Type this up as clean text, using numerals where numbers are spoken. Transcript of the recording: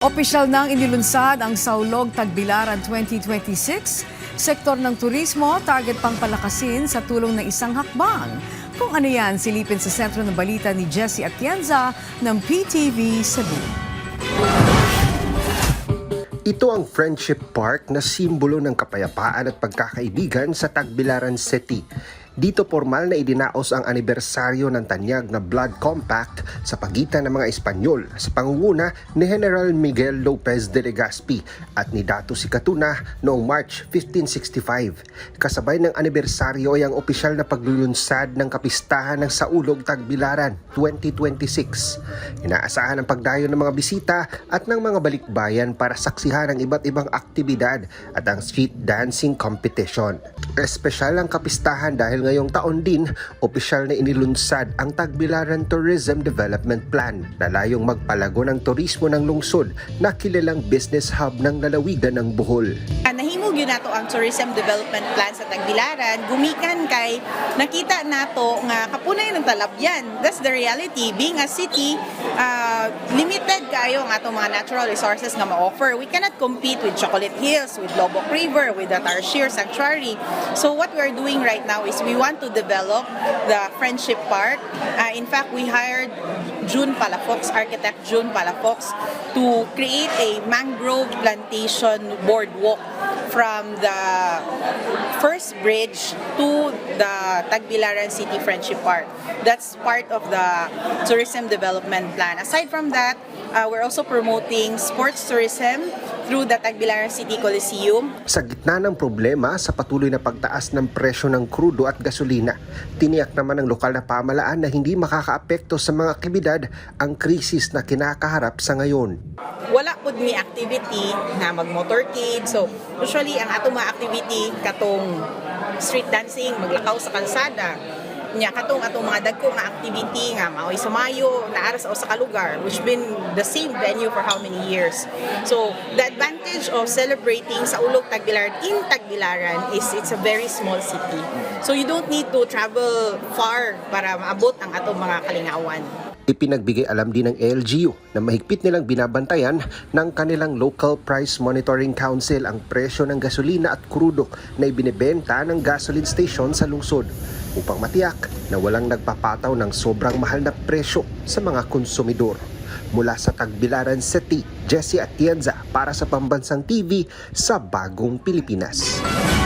Opisyal nang inilunsad ang Saulog Tagbilaran 2026. Sektor ng turismo, target pang palakasin sa tulong ng isang hakbang. Kung ano yan, silipin sa sentro ng balita ni Jessie Atienza ng PTV Cebu. Ito ang Friendship Park na simbolo ng kapayapaan at pagkakaibigan sa Tagbilaran City. Dito formal na idinaos ang anibersaryo ng tanyag na Blood Compact sa pagitan ng mga Espanyol sa pangunguna ni General Miguel Lopez de Legazpi at ni Dato Sikatuna noong March 1565. Kasabay ng anibersaryo ay ang opisyal na paglulunsad ng kapistahan ng Saulog Tagbilaran 2026. Inaasahan ang pagdayo ng mga bisita at ng mga balikbayan para saksihan ang iba't ibang aktibidad at ang street dancing competition. Espesyal ang kapistahan dahil ngayong taon din, opisyal na inilunsad ang Tagbilaran Tourism Development Plan na layong magpalago ng turismo ng lungsod na kilalang business hub ng lalawigan ng Bohol. Nahimog yun nato ang Tourism Development Plan sa Tagbilaran. Gumikan kay nakita nato nga kapunay ng talabyan. That's the reality. Being a city, limited kayo ang atong mga natural resources nga ma-offer. We cannot compete with Chocolate Hills, with Lobok River, with the Tarsier Sanctuary. So what we are doing right now is we want to develop the Friendship Park. In fact, we hired June Palafox, architect June Palafox, to create a mangrove plantation boardwalk from the first bridge to the Tagbilaran City Friendship Park. That's part of the tourism development plan. Aside from that, we're also promoting sports tourism through the Tagbilaran City Coliseum. Sa gitna ng problema sa patuloy na pagtaas ng presyo ng krudo at gasolina, tiniyak naman ng lokal na pamahalaan na hindi makakaapekto sa mga aktibidad ang krisis na kinakaharap sa ngayon. Wala pud mi activity na mag-motorcade. So, usually ang atong mga activity katong street dancing, maglakaw sa kalsada. Nya katong atong mga dagko nga activity nga maoy sumayo naara sa usa ka lugar which been the same venue for how many years. So, the advantage of celebrating Saulog Tagbilaran in Tagbilaran is it's a very small city. So, you don't need to travel far para maabot ang atong mga kalingawan. Ipinagbigay alam din ng LGU na mahigpit nilang binabantayan ng kanilang Local Price Monitoring Council ang presyo ng gasolina at krudo na ibinebenta ng gasoline station sa lungsod upang matiyak na walang nagpapataw ng sobrang mahal na presyo sa mga konsumidor. Mula sa Tagbilaran City, Jessie Atienza para sa Pambansang TV sa Bagong Pilipinas.